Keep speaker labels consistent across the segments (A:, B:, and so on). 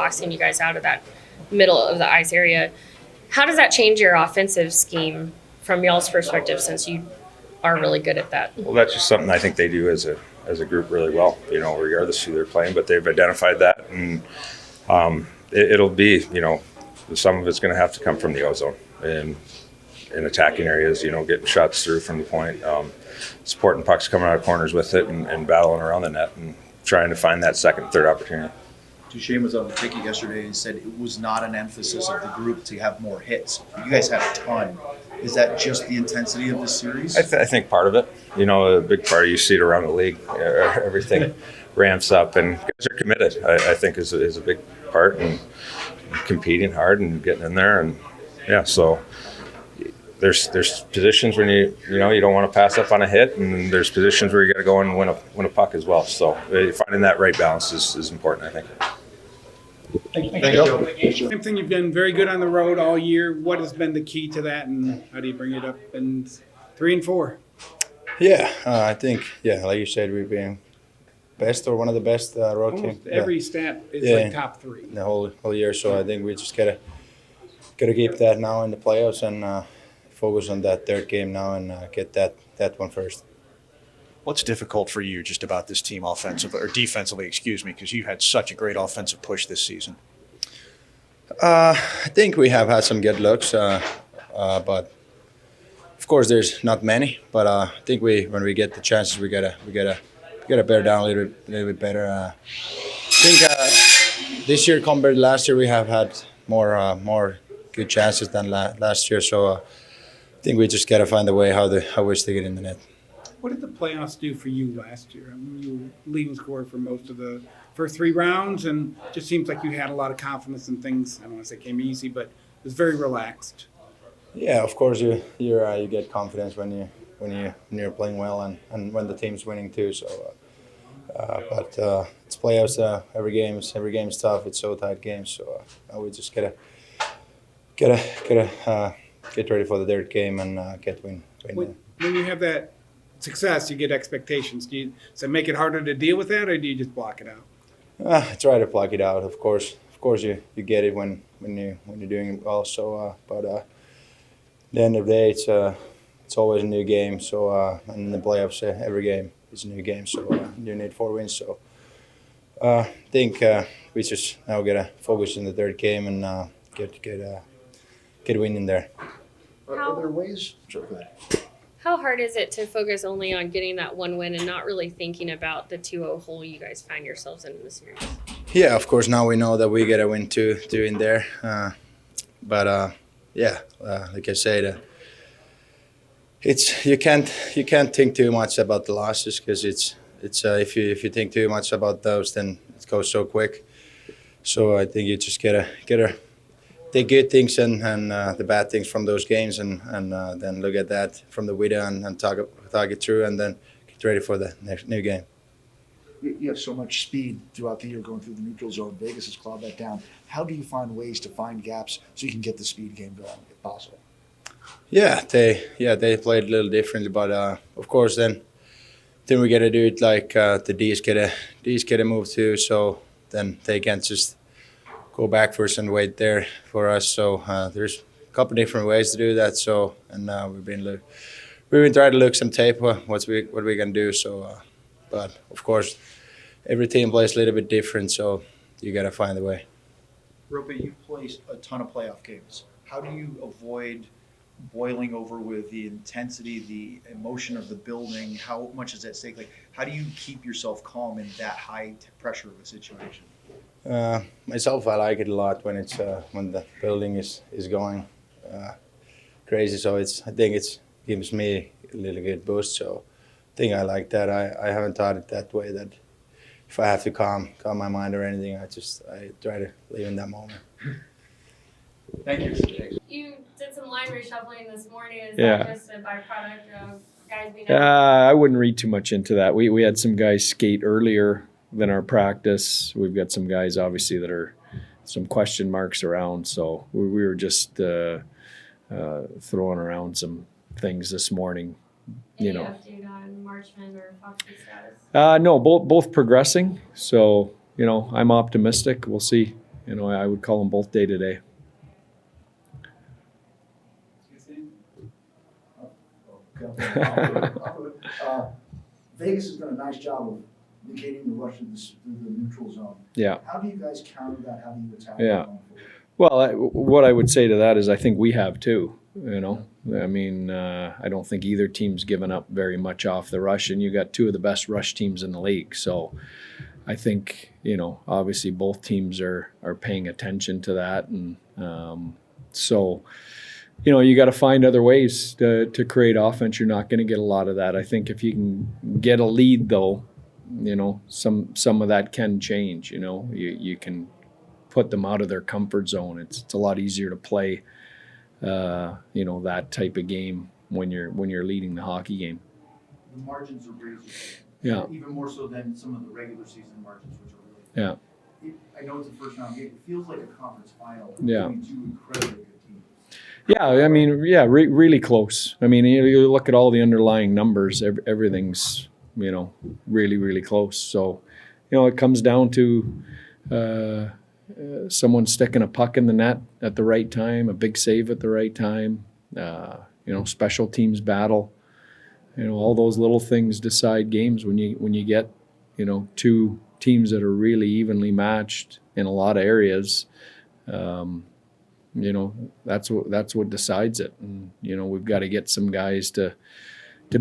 A: boxing you guys out of that middle of the ice area. How does that change your offensive scheme from y'all's perspective, since you are really good at that?
B: Well, that's just something I think they do as a group really well, regardless who they're playing. But they've identified that, and it'll be, some of it's going to have to come from the ozone and in attacking areas, getting shots through from the point, supporting pucks coming out of corners with it, and battling around the net and trying to find that second, third opportunity.
C: Duchesne was on the ticket yesterday and said it was not an emphasis of the group to have more hits. You guys had a ton. Is that just the intensity of the series?
B: I think part of it. A big part of you see it around the league. Everything ramps up, and guys are committed. I think is a big part, and competing hard and getting in there, and so there's positions when you don't want to pass up on a hit, and there's positions where you got to go and win a puck as well. So finding that right balance is important, I think.
D: Thank you. Same thing, you've been very good on the road all year. What has been the key to that, and how do you bring it up in 3 and 4?
E: I think, like you said, we've been best or one of the best road teams.
D: Every stat is like top 3.
E: The whole year, so I think we just gotta keep that now in the playoffs and focus on that third game now and get that one first.
F: What's difficult for you just about this team defensively, because you had such a great offensive push this season?
E: I think we have had some good looks, but of course there's not many. But I think when we get the chances, we gotta bear down a little bit better. I think this year compared to last year, we have had more good chances than last year. So I think we just gotta find a way how we stick it in the net.
D: What did the playoffs do for you last year? I mean, you were leading scorer for most of the first 3 rounds, and it just seems like you had a lot of confidence in things. I don't want to say came easy, but it was very relaxed.
E: Yeah, of course you get confidence when you're playing well and when the team's winning too. So, but it's playoffs. Every game is tough. It's so tight games. So we just gotta get ready for the third game and get win.
D: When you have that success, you get expectations. Do you make it harder to deal with that, or do you just block it out?
E: I try to block it out. Of course, you get it when you're doing it well. So, but at the end of the day, it's always a new game. So, and in the playoffs, every game is a new game. So you need 4 wins. So, I think we just now gotta focus on the third game and get a win in there.
C: Are there ways? Sure, go ahead.
A: How hard is it to focus only on getting that one win and not really thinking about the 2-0 hole you guys find yourselves in the series?
E: Yeah, of course. Now we know that we gotta win two in there. But like I said, it's you can't think too much about the losses because it's if you think too much about those, then it goes so quick. So I think you just gotta take good things and the bad things from those games and then look at that from the window and talk it through and then get ready for the next new game.
G: You have so much speed throughout the year going through the neutral zone. Vegas has clawed that down. How do you find ways to find gaps so you can get the speed game going if possible? Yeah,
E: they played a little differently, but of course then we got to do it like the D's get a move too, so then they can't just go backwards and wait there for us. So there's a couple different ways to do that. So and we've been trying to look some tape what we can do. So but of course every team plays a little bit different. So you got to find a way.
C: Roope, you played a ton of playoff games. How do you avoid boiling over with the intensity, the emotion of the building? How much is at stake? Like, how do you keep yourself calm in that high pressure of a situation?
E: Myself, I like it a lot when it's when the building is going crazy. So I think it gives me a little good boost. So I think I like that. I haven't thought it that way. That if I have to calm my mind or anything, I try to live in that moment.
C: Thank you.
A: You did some line reshuffling this morning. Is
H: Yeah.
A: that just a byproduct of guys being
H: I wouldn't read too much into that. We had some guys skate earlier than our practice. We've got some guys obviously that are some question marks around. So we were just throwing around some things this morning.
A: Any update on Marchman or Foxy status?
H: No, both progressing. So I'm optimistic. We'll see. I would call them both day to day.
G: Vegas has done a nice job of negating the rush through the neutral zone.
H: Yeah.
G: How do you guys counter that? How do you attack
H: Yeah.
G: it going forward?
H: Well, what I would say to that is I think we have too. I mean, I don't think either team's given up very much off the rush, and you got two of the best rush teams in the league. So I think, obviously both teams are paying attention to that. And so, you got to find other ways to create offense. You're not going to get a lot of that. I think if you can get a lead, though, some of that can change. You can put them out of their comfort zone. It's a lot easier to play, that type of game when you're leading the hockey game.
C: The margins are razor.
H: Yeah.
C: Even more so than some of the regular season margins, which are really.
H: Yeah.
C: I know it's a first round game. It feels like a conference final.
H: Yeah.
C: Between two incredibly good teams.
H: Yeah, I mean, really close. I mean, you look at all the underlying numbers, everything's, really, really close. So, it comes down to someone sticking a puck in the net at the right time, a big save at the right time, special teams battle. All those little things decide games when you get, two teams that are really evenly matched in a lot of areas. That's what decides it. And, we've got to get some guys to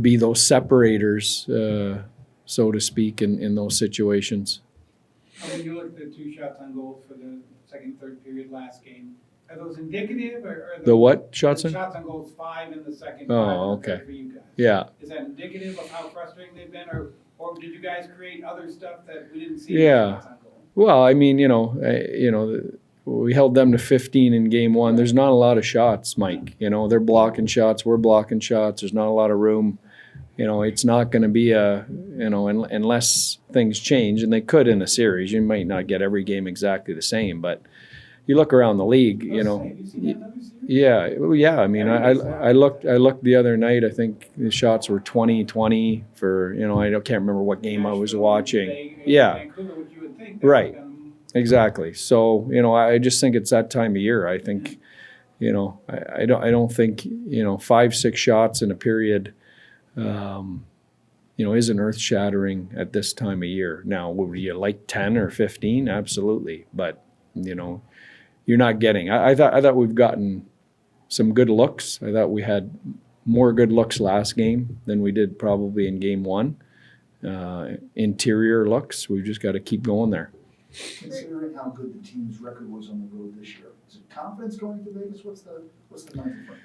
H: be those separators, so to speak, in those situations.
D: When you look at the 2 shots on goal for the second, third period last game, are those indicative or are those
H: The what shots on?
D: shots on goals 5 in the second?
H: Oh,
D: 5 in the
H: okay.
D: third for you guys?
H: Yeah.
D: Is that indicative of how frustrating they've been, or did you guys create other stuff that we didn't see?
H: Yeah.
D: In the shots on goal?
H: Well, I mean, we held them to 15 in game 1. There's not a lot of shots, Mike. They're blocking shots. We're blocking shots. There's not a lot of room. It's not going to be unless things change, and they could in a series. You might not get every game exactly the same, but you look around the league,
D: Have you seen that in other series?
H: Yeah. I mean, I looked the other night. I think the shots were 20-20 for, I can't remember what game I was watching. Yeah.
D: Vancouver, what you would think.
H: Right. Exactly. So, I just think it's that time of year. I think, I don't think, 5-6 shots in a period, isn't earth shattering at this time of year. Now, would you like 10 or 15? Absolutely. But, you're not getting, I thought we've gotten some good looks. I thought we had more good looks last game than we did probably in game 1. Interior looks, we've just got to keep going there.
G: Considering how good the team's record was on the road this year, is it confidence going to Vegas? What's the mental frame?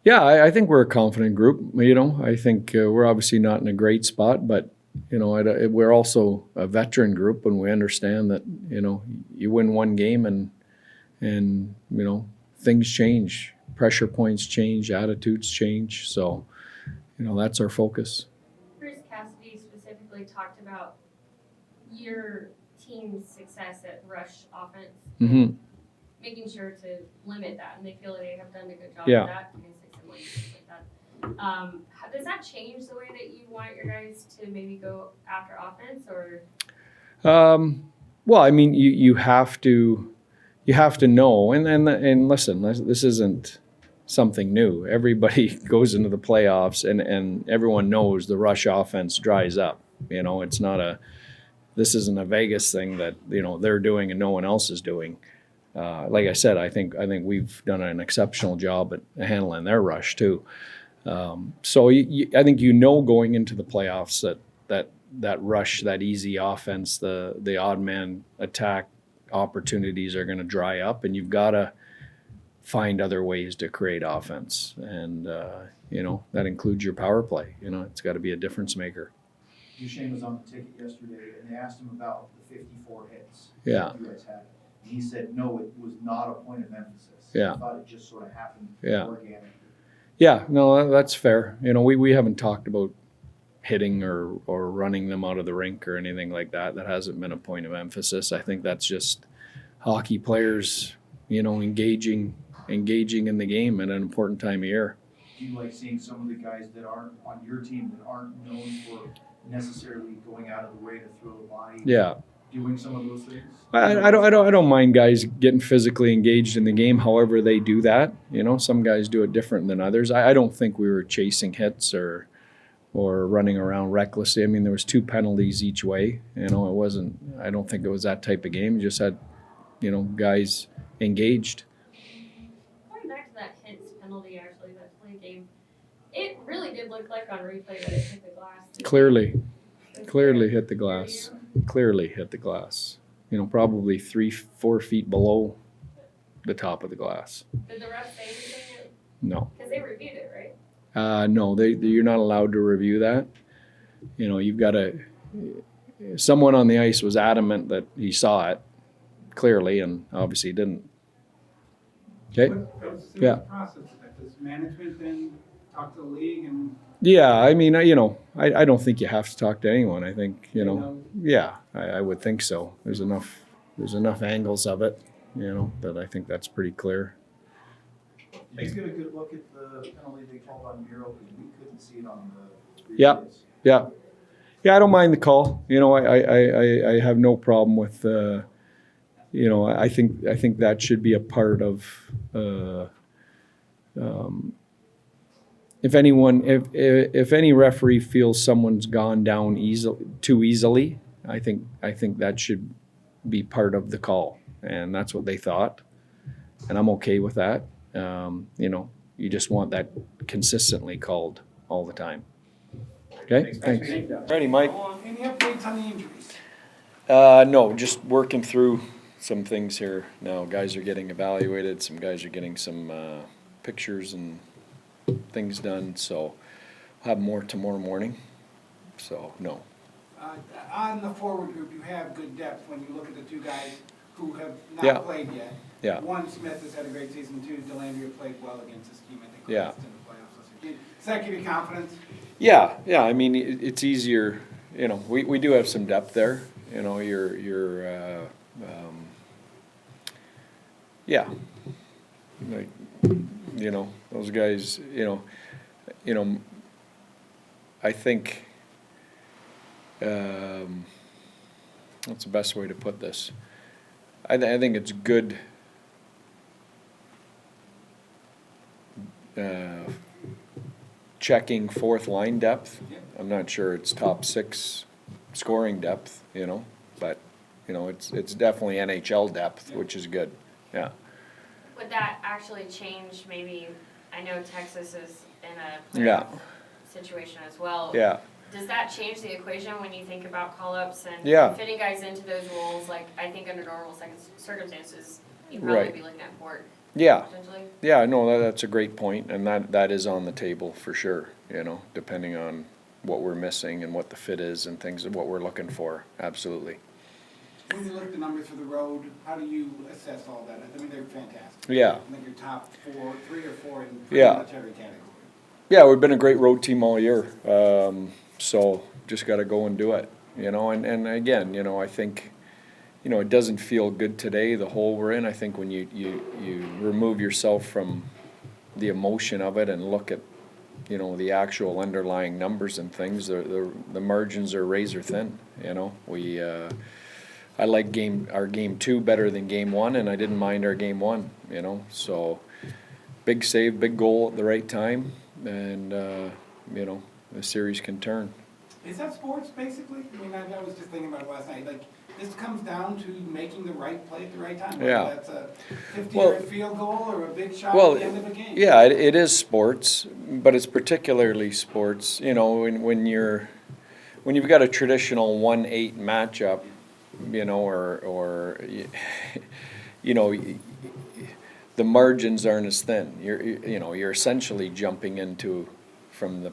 H: Yeah, I think we're a confident group. I think we're obviously not in a great spot, but we're also a veteran group, and we understand that you win one game and things change, pressure points change, attitudes change. So that's our focus.
A: Chris Cassidy specifically talked about your team's success at rush offense,
H: Mm-hmm.
A: making sure to limit that, and they feel like they have done a good job
H: Yeah.
A: of that. I guess they like that. Does that change the way that you want your guys to maybe go after offense, or?
H: Well, I mean, you have to know, and listen, this isn't something new. Everybody goes into the playoffs, and everyone knows the rush offense dries up. This isn't a Vegas thing that they're doing and no one else is doing. Like I said, I think we've done an exceptional job at handling their rush too. So I think going into the playoffs that rush, that easy offense, the odd man attack opportunities are going to dry up, and you've got to find other ways to create offense, and that includes your power play. It's got to be a difference maker.
C: Duchesne was on the ticket yesterday, and they asked him about the 54 hits.
H: Yeah.
C: That you guys had. And he said, no, it was not a point of emphasis.
H: Yeah.
C: He thought it just sort of happened
H: Yeah.
C: organically.
H: Yeah, no, that's fair. We haven't talked about hitting or running them out of the rink or anything like that. That hasn't been a point of emphasis. I think that's just hockey players, engaging in the game at an important time of year.
C: Do you like seeing some of the guys that aren't on your team that aren't known for necessarily going out of the way to throw the body?
H: Yeah.
C: doing some of those things?
H: I don't mind guys getting physically engaged in the game. However they do that, some guys do it different than others. I don't think we were chasing hits or running around recklessly. I mean, there was 2 penalties each way. It wasn't. I don't think it was that type of game. You just had, guys engaged.
A: Going back to that Hintz penalty, actually, that play game, it really did look like on replay that it hit the glass.
H: Clearly hit the glass. Clearly hit the glass. Probably 3-4 feet below the top of the glass.
A: Did the ref say anything?
H: No.
A: Because they reviewed it, right?
H: No, you're not allowed to review that. You've got to. Someone on the ice was adamant that he saw it clearly, and obviously didn't. Okay.
D: What's the
H: Yeah.
D: process of that? Does management then talk to the league and?
H: Yeah, I mean, I don't think you have to talk to anyone. I think, yeah, I would think so. There's enough angles of it, that I think that's pretty clear.
C: Did you get a good look at the penalty they called on Miro, because we couldn't see it on the
H: Yeah.
C: replays?
H: Yeah, I don't mind the call. I have no problem with, I think that should be a part of, if any referee feels someone's gone down too easily, I think that should be part of the call, and that's what they thought, and I'm okay with that. You just want that consistently called all the time. Okay, thanks. Ready, Mike?
D: Any updates on the injuries?
H: No, just working through some things here now. Guys are getting evaluated. Some guys are getting some pictures and things done. So I'll have more tomorrow morning. So no.
D: On the forward group, you have good depth when you look at the 2 guys who have not
H: Yeah.
D: played yet.
H: Yeah.
D: One, Smith has had a great season. 2, Delandria played well against his team. I think
H: Yeah.
D: in the playoffs. Does that give you confidence?
H: Yeah. I mean, it's easier. We do have some depth there. Yeah. Like, those guys. I think. What's the best way to put this? I think it's good. Checking 4th line depth. I'm not sure it's top 6 scoring depth, but it's definitely NHL depth, which is good. Yeah.
A: Would that actually change maybe, I know Texas is in a
H: Yeah.
A: playoff situation as well.
H: Yeah.
A: Does that change the equation when you think about call-ups and
H: Yeah.
A: fitting guys into those roles? Like, I think under normal circumstances, you'd probably
H: Right.
A: be looking at Fort
H: Yeah.
A: potentially.
H: Yeah. No, that's a great point, and that is on the table for sure. Depending on what we're missing and what the fit is and things and what we're looking for. Absolutely.
D: When you look at the numbers for the road, how do you assess all that? I mean, they're fantastic.
H: Yeah.
D: I think you're top 3 or 4 in
H: Yeah.
D: pretty much every category.
H: Yeah, we've been a great road team all year. So just got to go and do it, and again, I think, it doesn't feel good today, the hole we're in. I think when you remove yourself from the emotion of it and look at, the actual underlying numbers and things, the margins are razor thin, I like our game 2 better than game 1, and I didn't mind our game 1, so big save, big goal at the right time, and, the series can turn.
D: Is that sports, basically? I mean, I was just thinking about it last night, like, this comes down to making the right play at the right time.
H: Yeah.
D: Whether that's a 50-yard
H: Well-
D: field goal or a big shot
H: Well,
D: at the end of a game.
H: yeah, it is sports, but it's particularly sports, when you've got a traditional 1-8 matchup, or the margins aren't as thin. You're essentially jumping into from the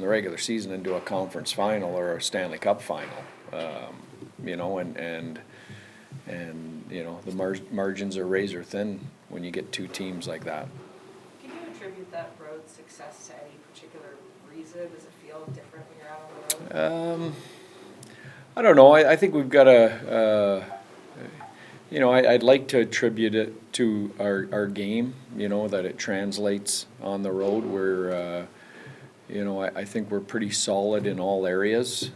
H: regular season into a conference final or a Stanley Cup final, and the margins are razor thin when you get 2 teams like that.
I: Can you attribute that road success to any particular reason? Does it feel different when you're out on the road?
H: I don't know. I think we've got I'd like to attribute it to our game, that it translates on the road where, I think we're pretty solid in all areas,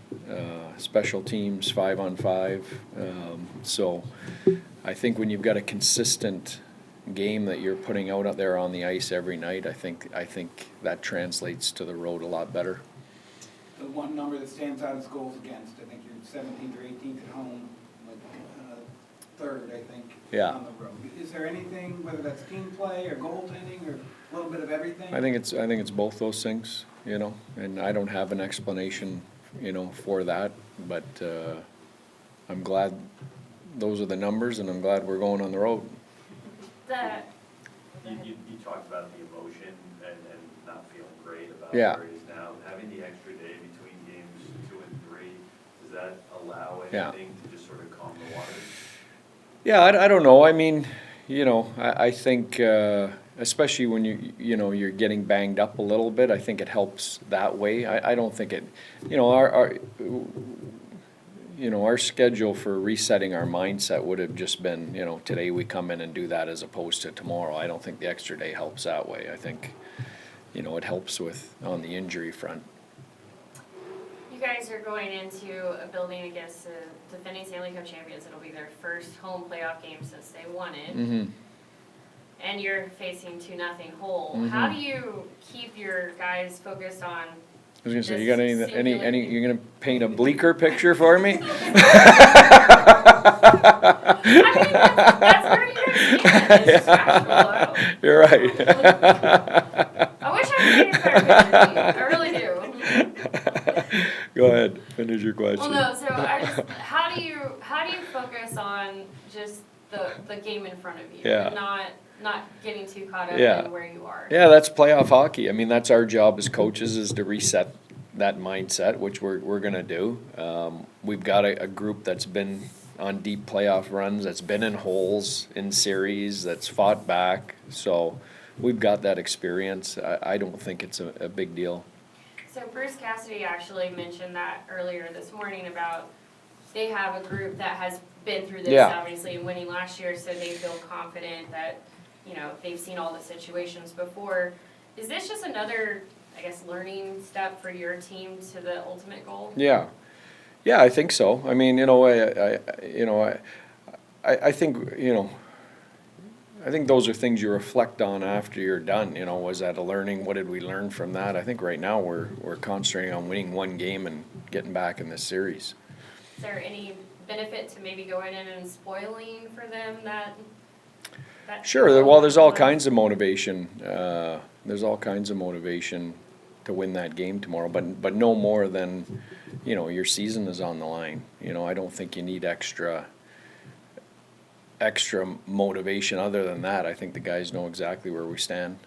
H: special teams, 5-on-5. So I think when you've got a consistent game that you're putting out there on the ice every night, I think that translates to the road a lot better.
D: The one number that stands out is goals against. I think you're 17th or 18th at home, like third, I think,
H: Yeah.
D: on the road. Is there anything, whether that's team play or goaltending or a little bit of everything?
H: I think it's both those things, and I don't have an explanation, for that, but I'm glad those are the numbers, and I'm glad we're going on the road.
J: You talked about the emotion and not feeling great about
H: Yeah.
J: where it is now. Having the extra day between games 2 and 3, does that allow
H: Yeah.
J: anything to just sort of calm the waters?
H: Yeah, I don't know. I mean, I think, especially when you're getting banged up a little bit, I think it helps that way. I don't think it, our schedule for resetting our mindset would have just been, today we come in and do that as opposed to tomorrow. I don't think the extra day helps that way. I think, it helps on the injury front.
A: You guys are going into a building against the defending Stanley Cup champions. It'll be their first home playoff game since they won it.
H: Mm-hmm.
A: And you're facing 2-0 Hull.
H: Mhm.
A: How do you keep your guys focused on?
H: I was gonna say, you
A: this
H: got any,
A: singular-
H: you're gonna paint a bleaker picture for me?
A: I mean, that's where you guys stand. It's factual.
H: You're right.
A: I wish I could paint a better picture. I really do.
H: Go ahead, finish your question.
A: Well, no. So how do you focus on just the game in front of you,
H: Yeah.
A: and not getting too caught up
H: Yeah.
A: in where you are?
H: Yeah, that's playoff hockey. I mean, that's our job as coaches, is to reset that mindset, which we're gonna do. We've got a group that's been on deep playoff runs, that's been in holes in series, that's fought back. So we've got that experience. I don't think it's a big deal.
A: So Bruce Cassidy actually mentioned that earlier this morning about they have a group that has been through this,
H: Yeah.
A: obviously, and winning last year, so they feel confident that, they've seen all the situations before. Is this just another, I guess, learning step for your team to the ultimate goal?
H: Yeah, I think so. I mean, I think, I think those are things you reflect on after you're done. Was that a learning? What did we learn from that? I think right now we're concentrating on winning one game and getting back in this series.
A: Is there any benefit to maybe going in and spoiling for them that
H: Sure. Well, there's all kinds of motivation. There's all kinds of motivation to win that game tomorrow, but no more than, your season is on the line. I don't think you need extra motivation other than that. I think the guys know exactly where we stand.